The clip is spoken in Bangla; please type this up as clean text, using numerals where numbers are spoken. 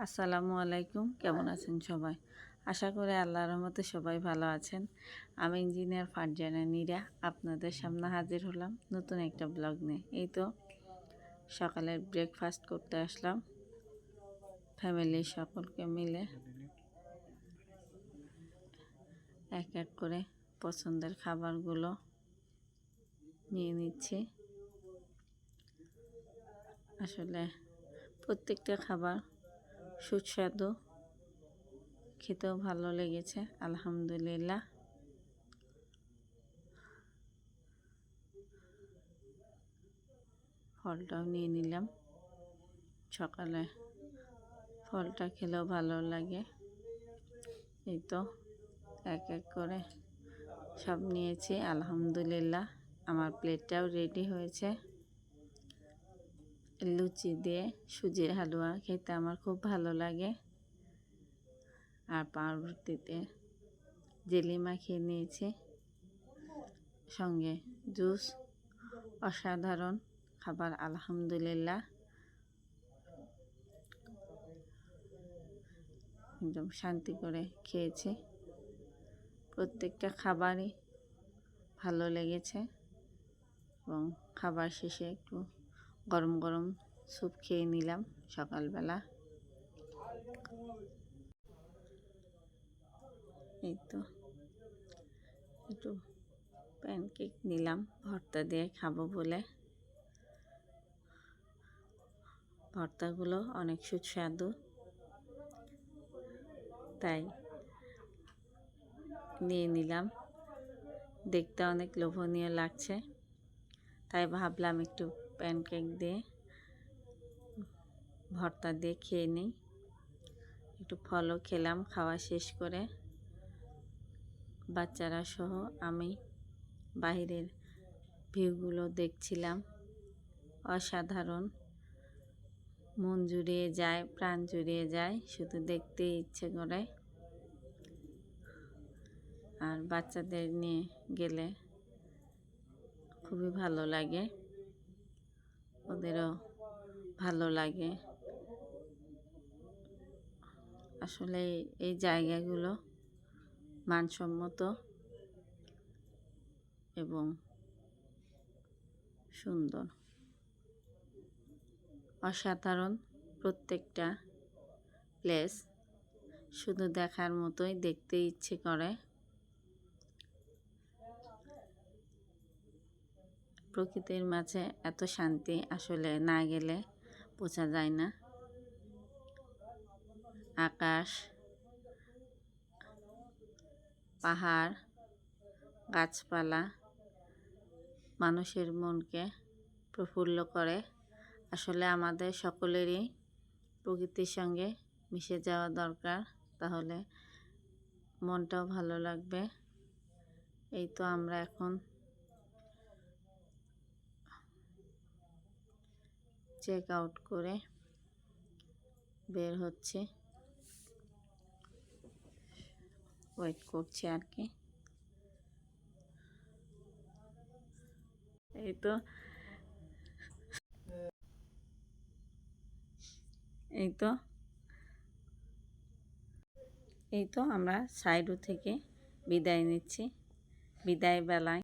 আসসালামু আলাইকুম। কেমন আছেন সবাই? আশা করি আল্লাহর রহমতে সবাই ভালো আছেন। আমি ইঞ্জিনিয়ার ফারজানা নীরা আপনাদের সামনে হাজির হলাম নতুন একটা ব্লগ নিয়ে। এই তো সকালের ব্রেকফাস্ট করতে আসলাম ফ্যামিলির সকলকে মিলে। এক এক করে পছন্দের খাবারগুলো নিয়ে নিচ্ছি। আসলে প্রত্যেকটা খাবার সুস্বাদু, খেতেও ভালো লেগেছে আলহামদুলিল্লাহ। ফলটাও নিয়ে নিলাম, সকালে ফলটা খেলেও ভালো লাগে। এই তো এক এক করে সব নিয়েছি আলহামদুলিল্লাহ। আমার প্লেটটাও রেডি হয়েছে। লুচি দিয়ে সুজির হালুয়া খেতে আমার খুব ভালো লাগে, আর পাউরুটিতে জেলি মাখিয়ে নিয়েছি, সঙ্গে জুস। অসাধারণ খাবার আলহামদুলিল্লাহ, একদম শান্তি করে খেয়েছি। প্রত্যেকটা খাবারই ভালো লেগেছে এবং খাবার শেষে একটু গরম গরম স্যুপ খেয়ে নিলাম সকালবেলা। এই তো একটু প্যানকেক নিলাম ভর্তা দিয়ে খাবো বলে। ভর্তাগুলো অনেক সুস্বাদু, তাই নিয়ে নিলাম। দেখতে অনেক লোভনীয় লাগছে, তাই ভাবলাম একটু প্যানকেক দিয়ে ভর্তা দিয়ে খেয়ে নিই। একটু ফলও খেলাম খাওয়া শেষ করে। বাচ্চারা সহ আমি বাইরের ভিউগুলো দেখছিলাম। অসাধারণ, মন জুড়িয়ে যায়, প্রাণ জুড়িয়ে যায়, শুধু দেখতে ইচ্ছে করে। আর বাচ্চাদের নিয়ে গেলে খুবই ভালো লাগে, ওদেরও ভালো লাগে। আসলে এই জায়গাগুলো মানসম্মত এবং সুন্দর, অসাধারণ। প্রত্যেকটা প্লেস শুধু দেখার মতোই, দেখতে ইচ্ছে করে। প্রকৃতির মাঝে এত শান্তি আসলে না গেলে বোঝা যায় না। আকাশ, পাহাড়, গাছপালা মানুষের মনকে প্রফুল্ল করে। আসলে আমাদের সকলেরই প্রকৃতির সঙ্গে মিশে যাওয়া দরকার, তাহলে মনটাও ভালো লাগবে। এই তো আমরা এখন চেক আউট করে বের হচ্ছে, ওয়েট করছি আর কি। এই তো এই তো এই তো আমরা সাইডও থেকে বিদায় নিচ্ছি। বিদায় বেলায়